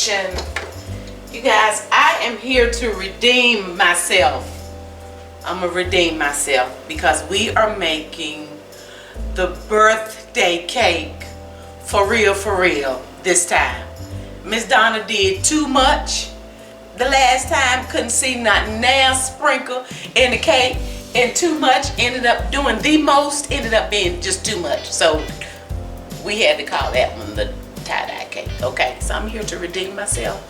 kitchen. You guys, I am here to redeem myself. I'm gonna redeem myself because we are making the birthday cake for real this time. Miss Donna did too much the last time, couldn't see not now sprinkle in the cake, and too much ended up doing the most, ended up being just too much. So we had to call that one the tie-dye cake. Okay, so I'm here to redeem myself,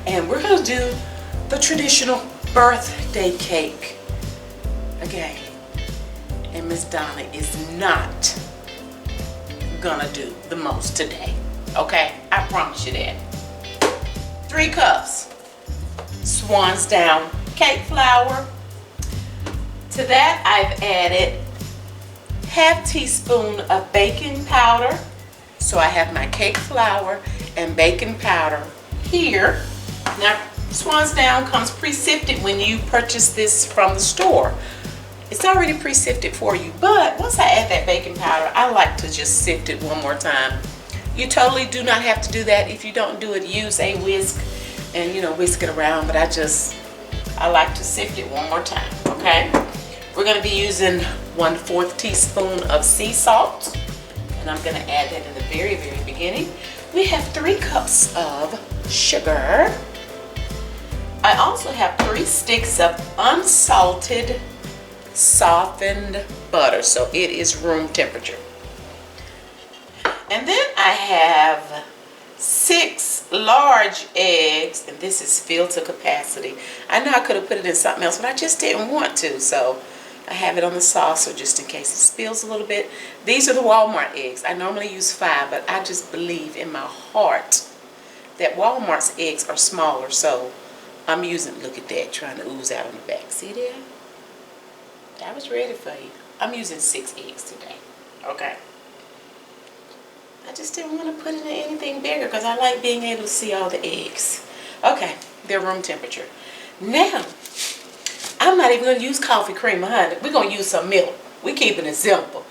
and we're gonna do the traditional birthday cake again. And Miss Donna is not gonna do the most today. Okay, I promise you that. 3 cups Swan's Down cake flour. To that I've added ½ teaspoon of baking powder. So I have my cake flour and baking powder here. Now Swan's Down comes pre-sifted when you purchase this from the store. It's already pre-sifted for you, but once I add that baking powder, I like to just sift it one more time. You totally do not have to do that. If you don't do it, use a whisk and whisk it around, but I like to sift it one more time. Okay, we're going to be using 1/4 teaspoon of sea salt, and I'm going to add that in the very beginning. We have 3 cups of sugar. I also have 3 sticks of unsalted softened butter, so it is room temperature. And then I have 6 large eggs, and this is filled to capacity. I know I could have put it in something else, but I just didn't want to, so I have it on the saucer just in case it spills a little bit. These are the Walmart eggs. I normally use 5, but I just believe in my heart that Walmart's eggs are smaller, so I'm using, look at that, trying to ooze out on the back. See there? I was ready for you. I'm using 6 eggs today. Okay. I just didn't want to put it in anything bigger because I like being able to see all the eggs. Okay, they're room temperature. Now, I'm not even going to use coffee cream or honey. We're going to use some milk. We're keeping it simple.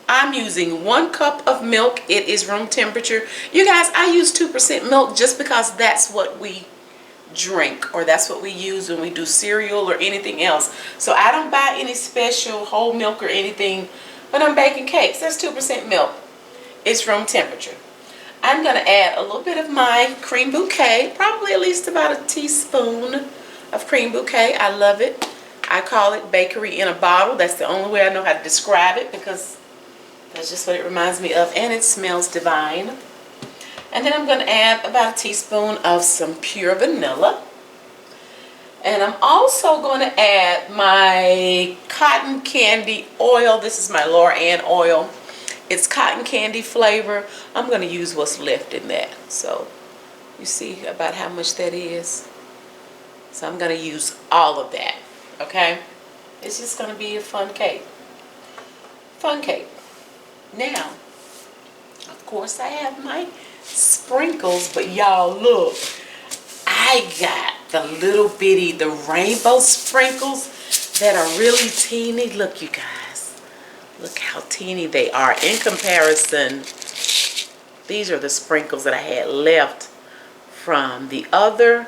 I'm using 1 cup of milk. It is room temperature. You guys, I use 2% milk just because that's what we drink, or that's what we use when we do cereal or anything else. So I don't buy any special whole milk or anything when I'm baking cakes. That's 2% milk. It's room temperature. I'm going to add a little bit of my cream bouquet, probably at least about a teaspoon of cream bouquet. I love it. I call it bakery in a bottle. That's the only way I know how to describe it because that's just what it reminds me of, and it smells divine. And then I'm going to add about a teaspoon of some pure vanilla. And I'm also going to add my cotton candy oil. This is my Laura Ann oil. It's cotton candy flavor. I'm going to use what's left in that. So you see about how much that is. So I'm going to use all of that. Okay? It's just going to be a fun cake. Fun cake. Now, of course I have my sprinkles, but y'all look, I got the little bitty, the rainbow sprinkles that are really teeny. Look, you guys, look how teeny they are in comparison. These are the sprinkles that I had left from the other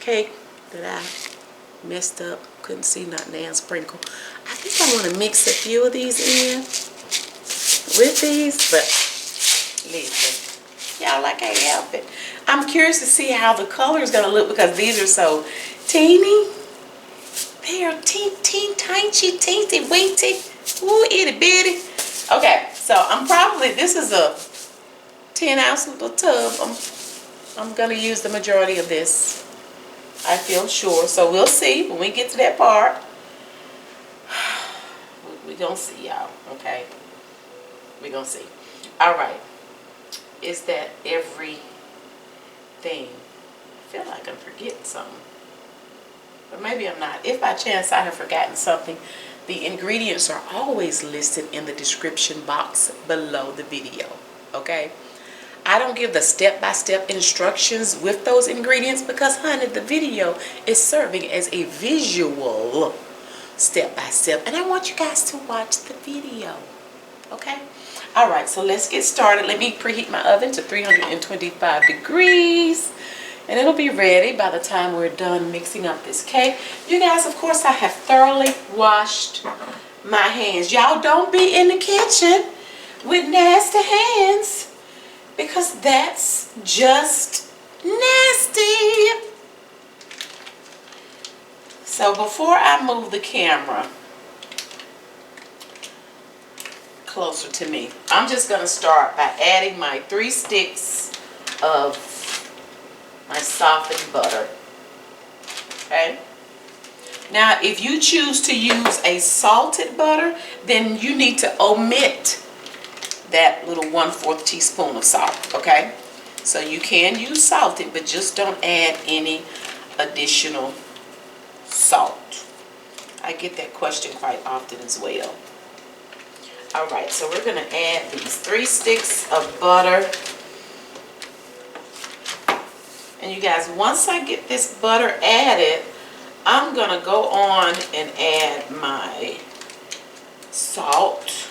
cake that I messed up. Couldn't see not now sprinkle. I think I want to mix a few of these in with these, but listen. Y'all, like I help it. I'm curious to see how the color is going to look because these are so teeny. They are tiny, weeny, ooh, itty bitty. Okay, so I'm probably, this is a 10-ounce little tub. I'm going to use the majority of this. I feel sure. So we'll see when we get to that part. We're going to see, y'all. Okay? We're going to see. All right. Is that everything? I feel like I'm forgetting something, but maybe I'm not. If by chance I have forgotten something, the ingredients are always listed in the description box below the video. Okay, I don't give the step-by-step instructions with those ingredients because, honey, the video is serving as a visual step-by-step, and I want you guys to watch the video. Okay? All right, so let's get started. Let me preheat my oven to 325 degrees. And it'll be ready by the time we're done mixing up this cake. You guys, of course, I have thoroughly washed my hands. Y'all don't be in the kitchen with nasty hands, because that's just nasty. So before I move the camera closer to me, I'm just going to start by adding my 3 sticks of my softened butter. Okay? Now, if you choose to use a salted butter, then you need to omit that little 1/4 teaspoon of salt. Okay? So you can use salted, but just don't add any additional salt. I get that question quite often as well. All right, so we're going to add these 3 sticks of butter. And you guys, once I get this butter added, I'm going to go on and add my salt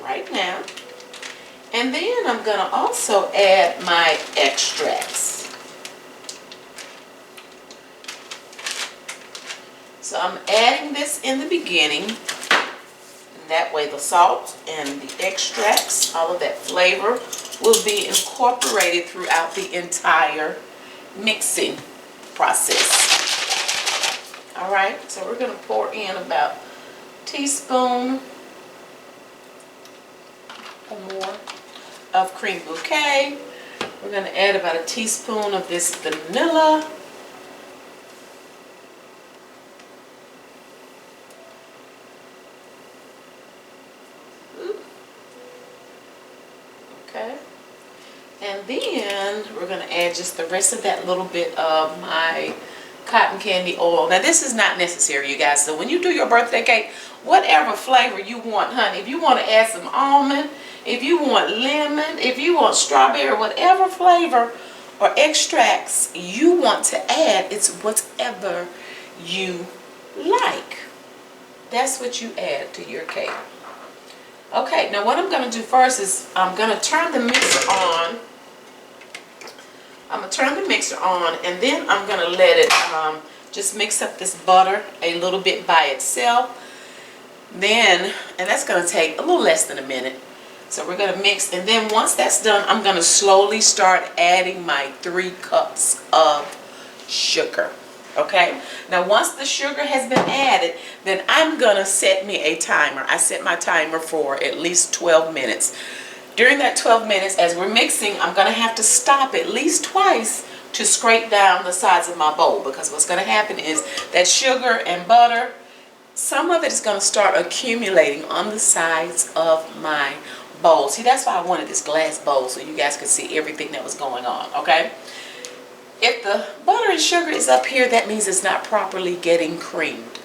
right now. And then I'm going to also add my extracts. So I'm adding this in the beginning. That way the salt and the extracts, all of that flavor, will be incorporated throughout the entire mixing process. All right, so we're going to pour in about a teaspoon or more of cream bouquet. We're going to add about a teaspoon of this vanilla. Okay. And then we're going to add just the rest of that little bit of my cotton candy oil. Now this is not necessary, you guys. So when you do your birthday cake, whatever flavor you want, honey. If you want to add some almond, if you want lemon, if you want strawberry, whatever flavor or extracts you want to add, it's whatever you like. That's what you add to your cake. Okay, now what I'm going to do first is I'm going to turn the mixer on. I'm going to turn the mixer on, and then I'm going to let it just mix up this butter a little bit by itself. Then, and that's going to take a little less than a minute. So we're going to mix, and then once that's done, I'm going to slowly start adding my 3 cups of sugar. Okay, now once the sugar has been added, then I'm going to set me a timer. I set my timer for at least 12 minutes. During that 12 minutes, as we're mixing, I'm going to have to stop at least twice to scrape down the sides of my bowl, because what's going to happen is that sugar and butter, some of it is going to start accumulating on the sides of my bowl. See, that's why I wanted this glass bowl, so you guys could see everything that was going on, okay? If the butter and sugar is up here, that means it's not properly getting creamed.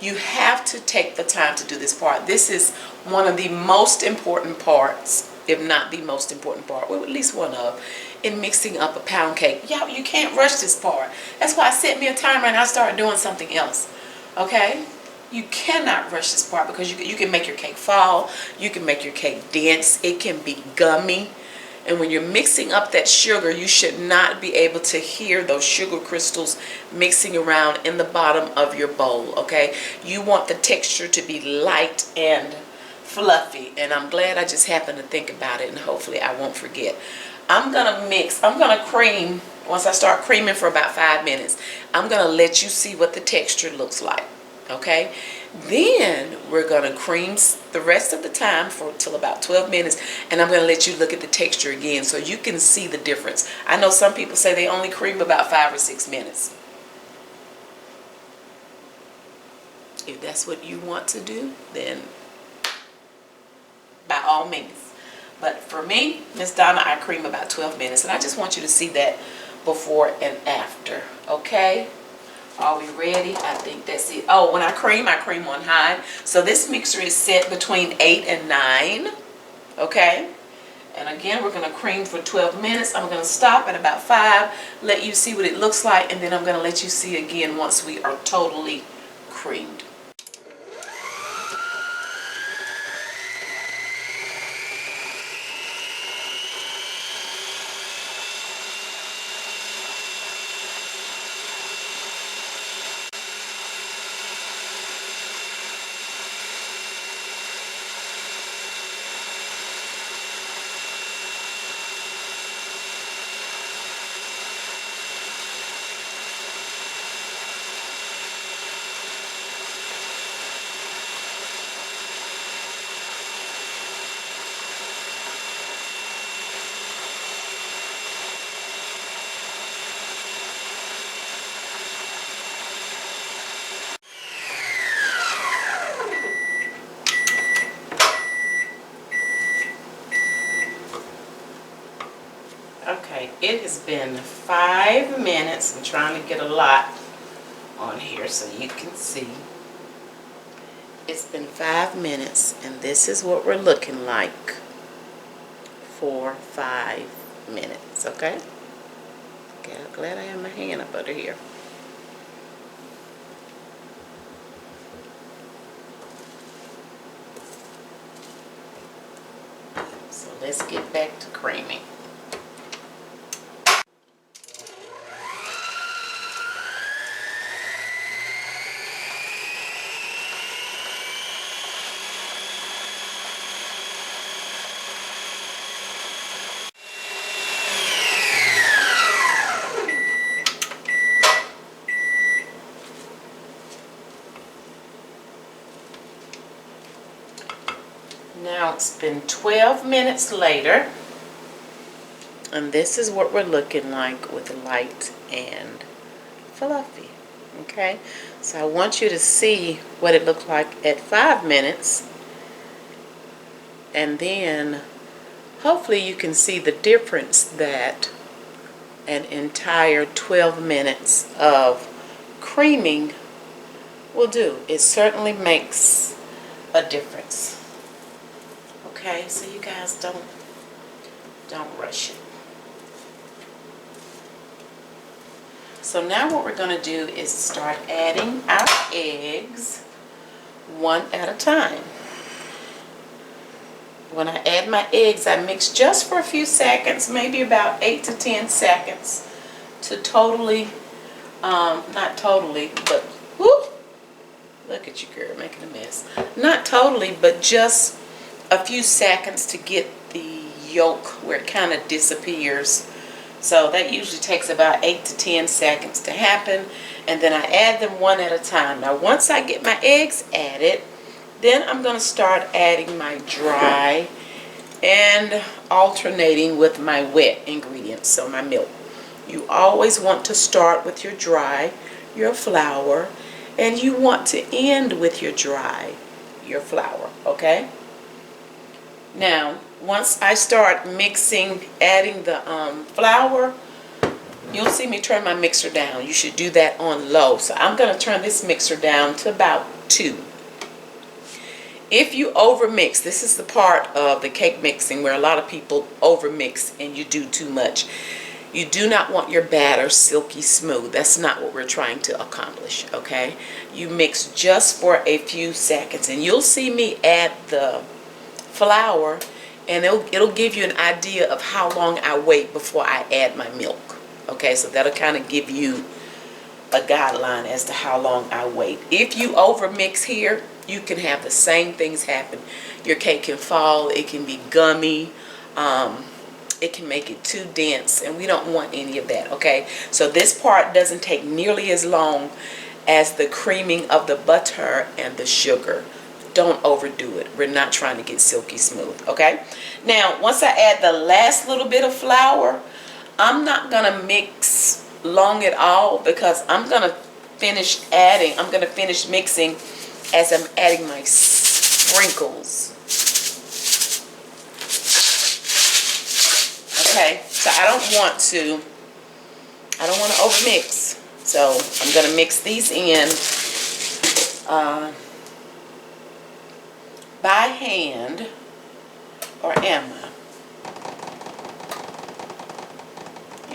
You have to take the time to do this part. This is one of the most important parts, if not the most important part, or at least one of, in mixing up a pound cake. Y'all, you can't rush this part. That's why I set me a timer and I started doing something else, okay? You cannot rush this part, because you can make your cake fall, you can make your cake dense, it can be gummy. And when you're mixing up that sugar, you should not be able to hear those sugar crystals mixing around in the bottom of your bowl, okay? You want the texture to be light and fluffy. And I'm glad I just happened to think about it, and hopefully I won't forget. I'm going to mix, I'm going to cream, once I start creaming for about 5 minutes, I'm going to let you see what the texture looks like, okay? Then we're going to cream the rest of the time for till about 12 minutes, and I'm going to let you look at the texture again so you can see the difference. I know some people say they only cream about 5 or 6 minutes. If that's what you want to do, then by all means. But for me, Miss Donna, I cream about 12 minutes, and I just want you to see that before and after, okay? Are we ready? I think that's it. Oh, when I cream on high. So this mixer is set between 8 and 9. Okay? And again, we're going to cream for 12 minutes. I'm going to stop at about 5, let you see what it looks like, and then I'm going to let you see again once we are totally creamed. right, it has been 5 minutes. I'm trying to get a lot on here so you can see. It's been 5 minutes, and this is what we're looking like for 5 minutes, okay? Okay, I'm glad I have my hand up under here. So let's get back to creaming. Now it's been 12 minutes later, and this is what we're looking like with light and fluffy. Okay, so I want you to see what it looked like at 5 minutes, and then hopefully you can see the difference that an entire 12 minutes of creaming will do. It certainly makes a difference. Okay, so you guys don't rush it. So now what we're going to do is start adding our eggs one at a time. When I add my eggs, I mix just for a few seconds, maybe about 8 to 10 seconds, to totally, not totally, but whoop, look at you, girl, making a mess. Not totally, but just a few seconds to get the yolk where it kind of disappears. So that usually takes about 8 to 10 seconds to happen, and then I add them one at a time. Now once I get my eggs added, then I'm going to start adding my dry and alternating with my wet ingredients, so my milk. You always want to start with your dry, your flour, and you want to end with your dry, your flour, okay? Now, once I start mixing, adding the flour, you'll see me turn my mixer down. You should do that on low. So I'm going to turn this mixer down to about 2. If you overmix, this is the part of the cake mixing where a lot of people overmix and you do too much. You do not want your batter silky smooth. That's not what we're trying to accomplish, okay? You mix just for a few seconds, and you'll see me add the flour, and it'll give you an idea of how long I wait before I add my milk. Okay, so that'll kind of give you a guideline as to how long I wait. If you overmix here, you can have the same things happen. Your cake can fall, it can be gummy, it can make it too dense, and we don't want any of that, okay? So this part doesn't take nearly as long as the creaming of the butter and the sugar. Don't overdo it. We're not trying to get silky smooth, okay? Now, once I add the last little bit of flour, I'm not going to mix long at all, because I'm going to finish mixing as I'm adding my sprinkles. Okay, so I don't want to overmix. So I'm going to mix these in by hand, or am I?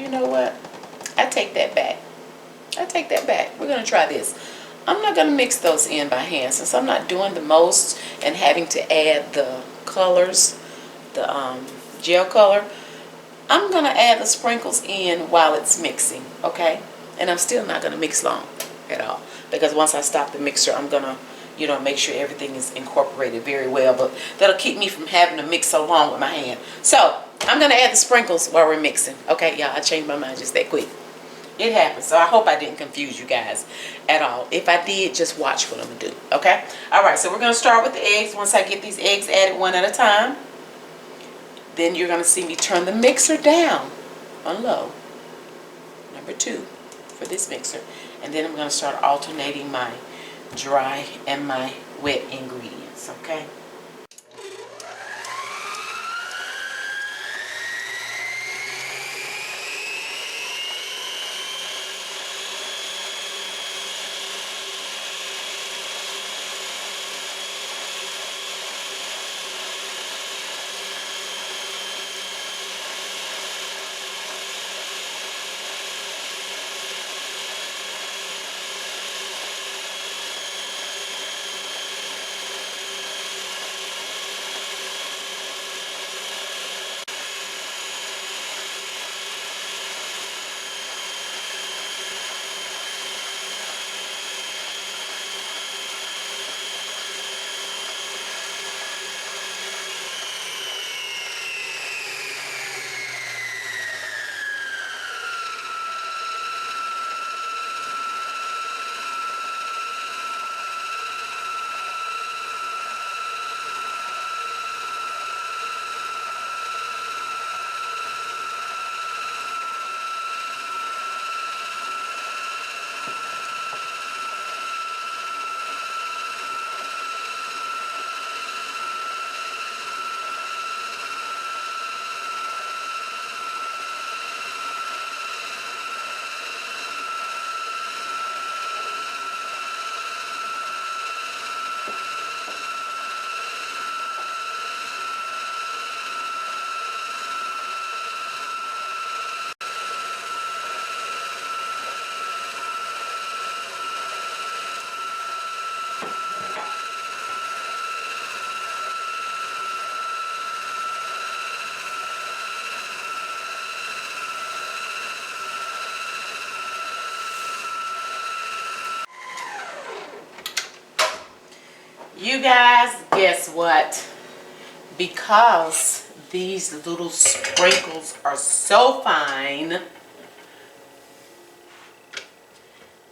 You know what? I take that back. We're going to try this. I'm not going to mix those in by hand, since I'm not doing the most and having to add the colors, the gel color. I'm going to add the sprinkles in while it's mixing, okay? And I'm still not going to mix long at all, because once I stop the mixer, I'm going to, make sure everything is incorporated very well, but that'll keep me from having to mix so long with my hand. So I'm going to add the sprinkles while we're mixing. Okay, y'all, I changed my mind just that quick. It happens, so I hope I didn't confuse you guys at all. If I did, just watch what I'm going to do, okay? All right, so we're going to start with the eggs. Once I get these eggs added one at a time, then you're going to see me turn the mixer down on low, number 2 for this mixer. And then I'm going to start alternating my dry and my wet ingredients, okay? guys, guess what? Because these little sprinkles are so fine,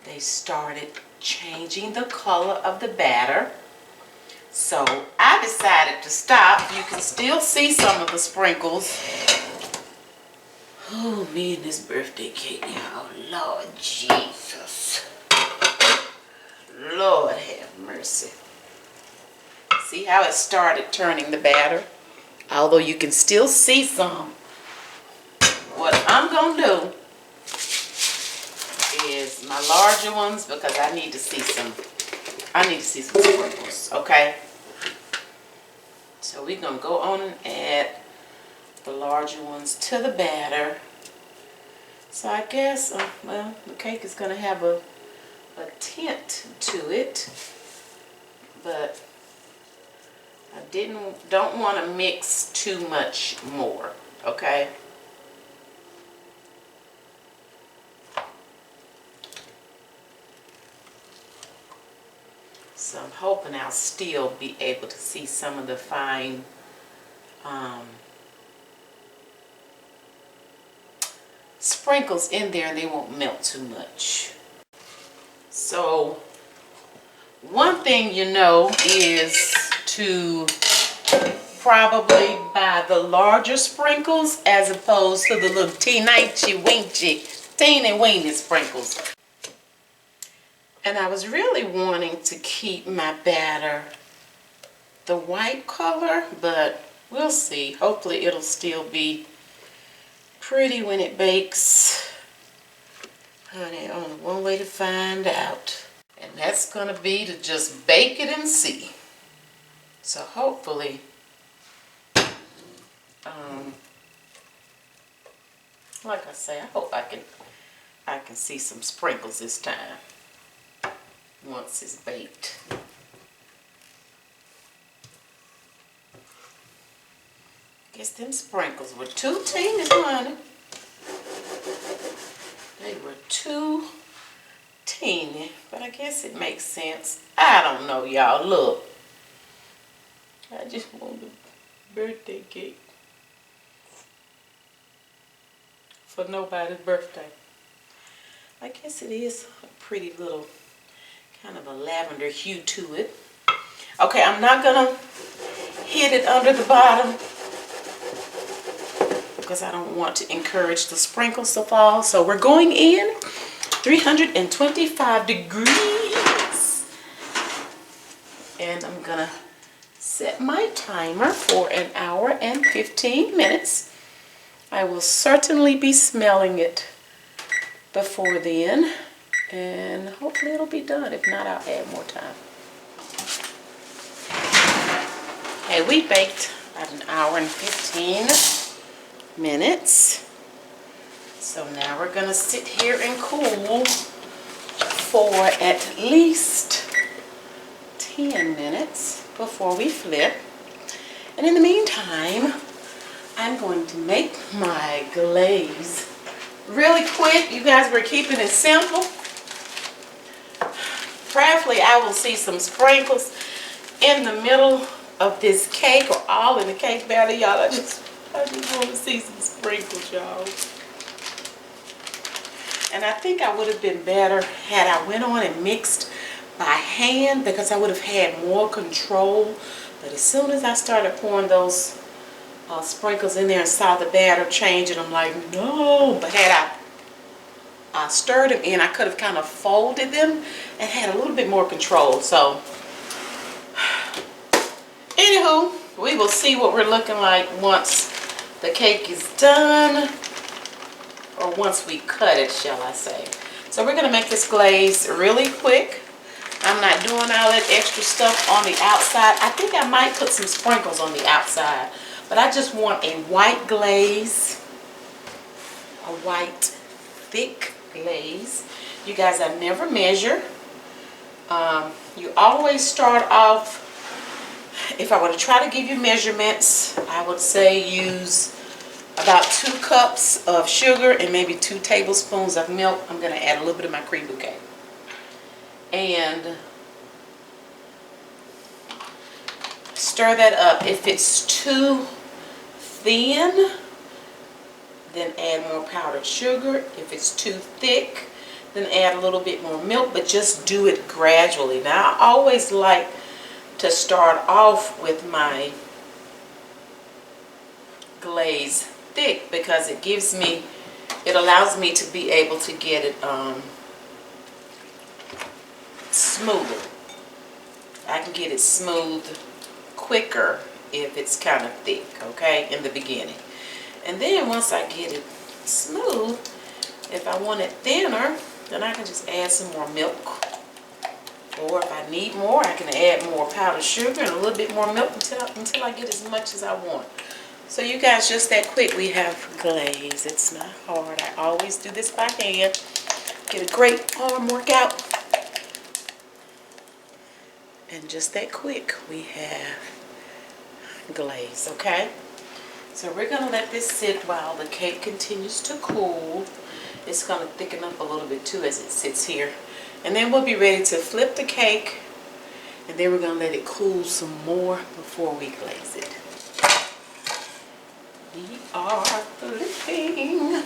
they started changing the color of the batter. So I decided to stop. You can still see some of the sprinkles. Oh, me and this birthday cake, y'all. Lord Jesus. Lord have mercy. See how it started turning the batter? Although you can still see some. What I'm going to do is my larger ones, because I need to see some sprinkles, okay? So we're going to go on and add the larger ones to the batter. So I guess, well, the cake is going to have a tint to it, but I don't want to mix too much more, okay? So I'm hoping I'll still be able to see some of the fine sprinkles in there, and they won't melt too much. So one thing you know is to probably buy the larger sprinkles as opposed to the little teeny weeny sprinkles. And I was really wanting to keep my batter the white color, but we'll see. Hopefully it'll still be pretty when it bakes. Honey, only one way to find out. And that's going to be to just bake it and see. So hopefully, like I say, I hope I can see some sprinkles this time once it's baked. Guess them sprinkles were too teeny, honey. They were too teeny, but I guess it makes sense. I don't know, y'all. Look, I just want a birthday cake for nobody's birthday. I guess it is a pretty little kind of a lavender hue to it. Okay, I'm not gonna hit it under the bottom because I don't want to encourage the sprinkles to fall. So we're going in 325 degrees. And I'm gonna set my timer for 1 hour and 15 minutes. I will certainly be smelling it before then, and hopefully it'll be done. If not, I'll add more time. Okay, we baked about 1 hour and 15 minutes. So now we're gonna sit here and cool for at least 10 minutes before we flip. And in the meantime, I'm going to make my glaze really quick. You guys, we're keeping it simple. Prayerfully, I will see some sprinkles in the middle of this cake, or all in the cake batter, y'all. I just want to see some sprinkles, y'all. And I think I would have been better had I went on and mixed by hand, because I would have had more control. But as soon as I started pouring those sprinkles in there and saw the batter change, and I'm like, no. But had I stirred them in, I could have kind of folded them and had a little bit more control. So anywho, we will see what we're looking like once the cake is done, or once we cut it, shall I say. So we're going to make this glaze really quick. I'm not doing all that extra stuff on the outside. I think I might put some sprinkles on the outside, but I just want a white glaze, a white thick glaze. You guys, I never measure. You always start off, if I were to try to give you measurements, I would say use about 2 cups of sugar and maybe 2 tablespoons of milk. I'm going to add a little bit of my cream bouquet. And Stir that up. If it's too thin, then add more powdered sugar. If it's too thick, then add a little bit more milk, but just do it gradually. Now, I always like to start off with my glaze thick because it allows me to be able to get it smooth. I can get it smooth quicker if it's kind of thick, okay, in the beginning. And then once I get it smooth, if I want it thinner, then I can just add some more milk. Or if I need more, I can add more powdered sugar and a little bit more milk until I get as much as I want. So you guys, just that quick, we have glaze. It's not hard. I always do this by hand. Get a great arm workout. And just that quick, we have glaze, okay? So we're going to let this sit while the cake continues to cool. It's going to thicken up a little bit too as it sits here. And then we'll be ready to flip the cake. And then we're going to let it cool some more before we glaze it. We are flipping.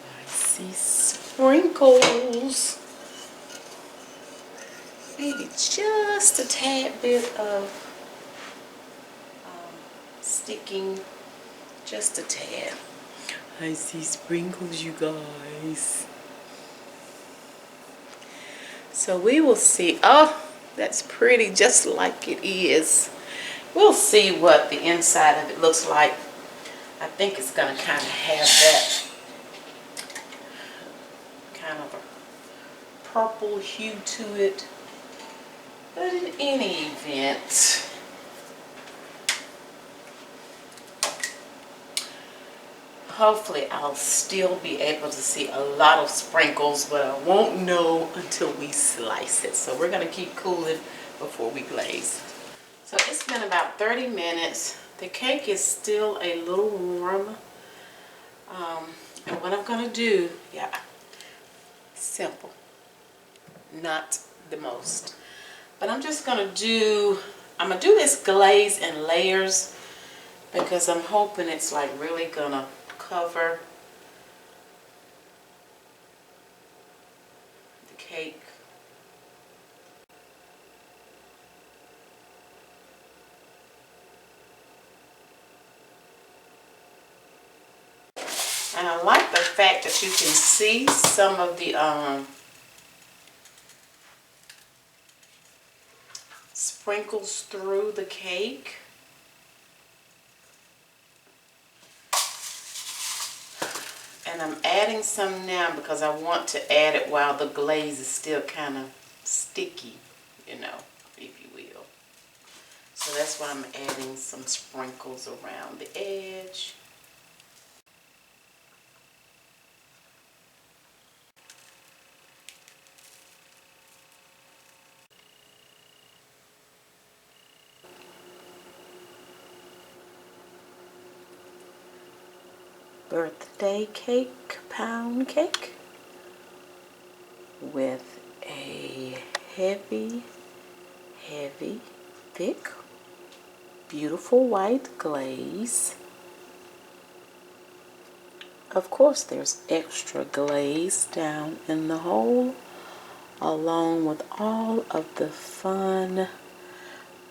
I see sprinkles. Maybe just a tad bit of sticking, just a tad. I see sprinkles, you guys. So we will see. Oh, that's pretty, just like it is. We'll see what the inside of it looks like. I think it's going to kind of have that kind of a purple hue to it. But in any event, hopefully I'll still be able to see a lot of sprinkles, but I won't know until we slice it. So we're going to keep cooling before we glaze. So it's been about 30 minutes. The cake is still a little warm. And what I'm going to do, simple, not the most. But I'm just going to do this glaze in layers because I'm hoping it's like really going to cover the cake. And I like the fact that you can see some of the sprinkles through the cake. And I'm adding some now because I want to add it while the glaze is still kind of sticky, you know, if you will. So that's why I'm adding some sprinkles around the edge. Birthday cake, pound cake, with a heavy, thick, beautiful white glaze. Of course, there's extra glaze down in the hole, along with all of the fun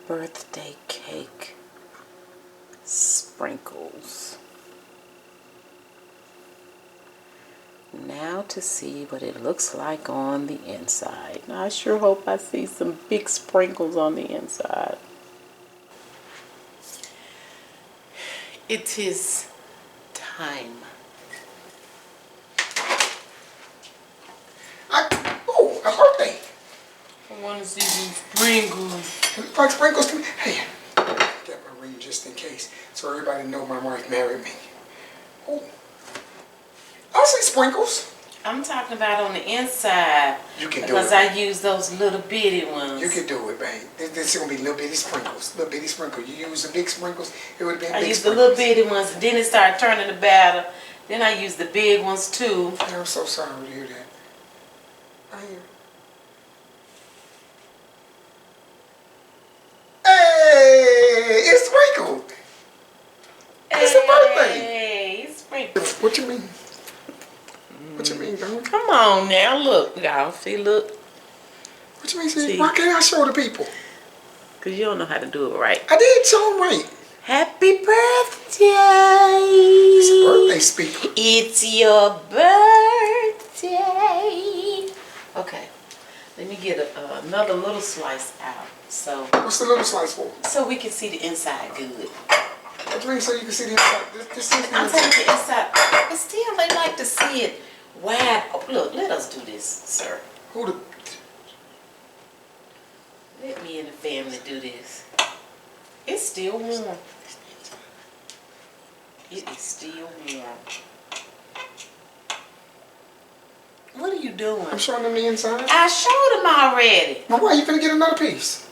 birthday cake sprinkles. Now to see what it looks like on the inside. Now I sure hope I see some big sprinkles on the inside. It is time. Oh, a birthday. I want to see these sprinkles. Like sprinkles to me. Hey, get my ring just in case, so everybody know my wife married me. Oh. I see sprinkles. I'm talking about on the inside. You can do it. Because I use those little bitty ones. You can do it, babe. This is going to be little bitty sprinkles. Little bitty sprinkles. You use the big sprinkles, it would have been big I use sprinkles. the little bitty ones, and then it started turning the batter. Then I use the big ones too. I'm so sorry to hear that. I hear. Hey, it's sprinkled. It's a birthday. Hey, it's sprinkled. What you mean? What you mean, Donna? Come on now, look, y'all. See, look. What you mean? See? See? Why can't I show the people? Because you don't know how to do it right. I did show them right. Happy birthday. It's a birthday speaker. It's your birthday. Okay. Let me get another little slice out. So What's the little slice for? so we can see the inside good. What do you mean so you can see the inside? This is the I'm inside. taking the inside, but still they like to see it wide. Oh, look, let us do this, sir. Who the... Let me and the family do this. It's still warm. It is still warm. What are you doing? I'm showing them the inside. I showed them already. Now why you finna get another piece?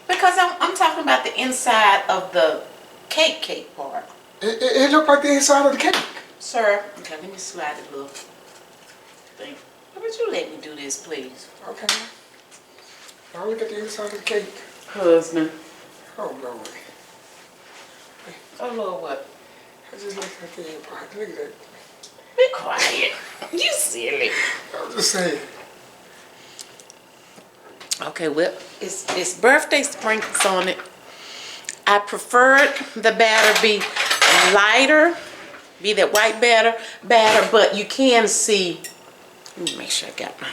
Because I'm talking about the inside of the cake part. It looked like the inside of the cake. Sir, okay, let me slide it a little thing. Would you let me do this, please? Okay. Now look at the inside of the cake. Husband. Oh, Lord. Oh, Lord, what? I just looked at the inside. Look at that. Be quiet. You silly. I was just saying. Okay, well, it's birthday sprinkles on it. I preferred the batter be lighter, be that white batter, but you can see. Let me make sure I got my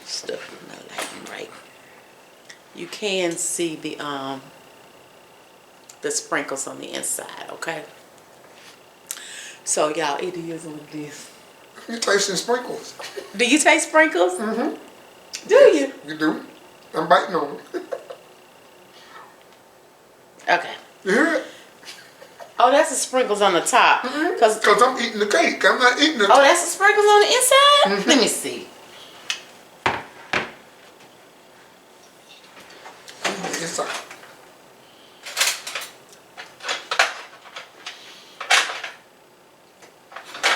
stuff lighting right. You can see the sprinkles on the inside, okay? So y'all, it is what it is. You tasting sprinkles. Do you taste sprinkles? Mm-hmm. Do you? You do. I'm biting on them. Okay. You hear it? Oh, that's the sprinkles on the top. Because I'm eating the cake. I'm not eating the... Oh, that's the sprinkles on the inside? Let me see. Inside.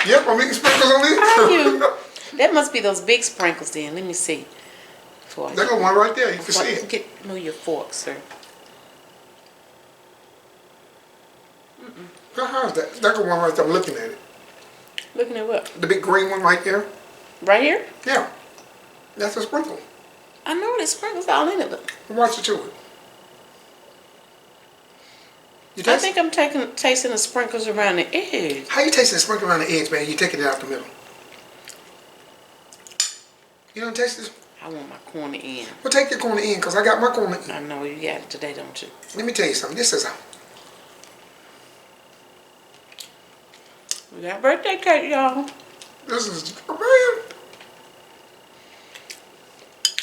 Yep, I'm eating sprinkles on the How inside. you? That must be those big sprinkles then. Let me see. There's one right there. You can see it. Move your fork, sir. How's that? That's the one right there. I'm looking at it. Looking at what? The big green one right there. Right here? Yeah. That's a sprinkle. I know there's sprinkles all in it, but Watch it to it. You I taste think I'm tasting the sprinkles around the edge. How you tasting the sprinkle around the edge, man? You taking it out the middle. You don't taste this? I want my corner in. Well, take your corner in, because I got my corner in. I know you got it today, don't you? Let me tell you something. This is a... We got birthday cake, y'all. This is... Man.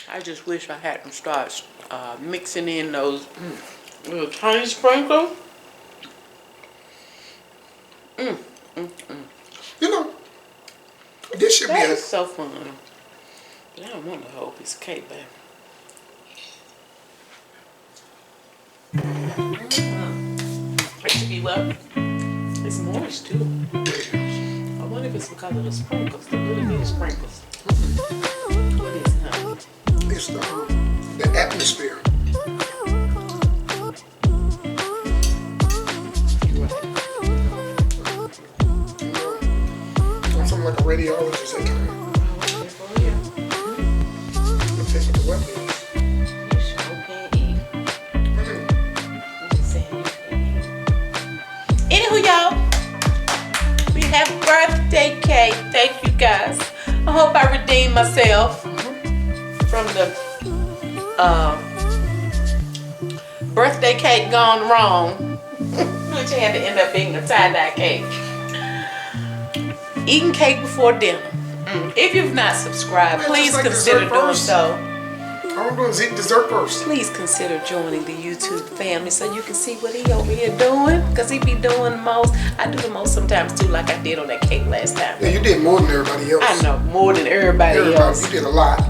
I just wish I hadn't started mixing in those little tiny sprinkles. You know, this should be That a... is so fun. But I don't want the whole piece of cake, babe. It should be well. It's moist too. I wonder if it's because of the sprinkles, the little bitty sprinkles. What is it, honey? It's the atmosphere. I'm something like a radiologist at times. I'm taking the weapons. You sure can't eat. I'm just saying you can't eat. Anywho, y'all, we have birthday cake. Thank you guys. I hope I redeemed myself from the birthday cake gone wrong, which had to end up being a tie-dye cake. Eating cake before dinner. If you've not subscribed, Man, please just like consider dessert doing first. so. All I'm doing is eating dessert first. Please consider joining the YouTube family so you can see what he over here doing, because he be doing the most. I do the most sometimes too, like I did on that cake last time. Yeah, you did more than everybody else. I know, more than everybody else. You did a lot.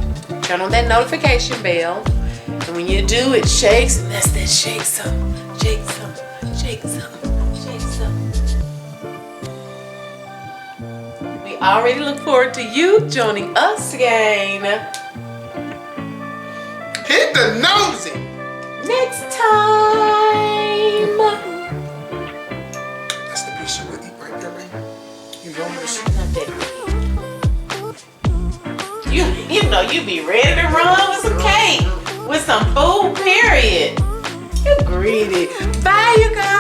Turn on that notification bell, and when you do, it shakes, and that's that shake some, shake some, shake some, shake some. already look forward to you joining us again Hit the nosy. next time. That's the piece you would eat right there, baby. You know this. Not that big. You know you be ready to run with some cake, with some food, period. You greedy. Bye, you guys.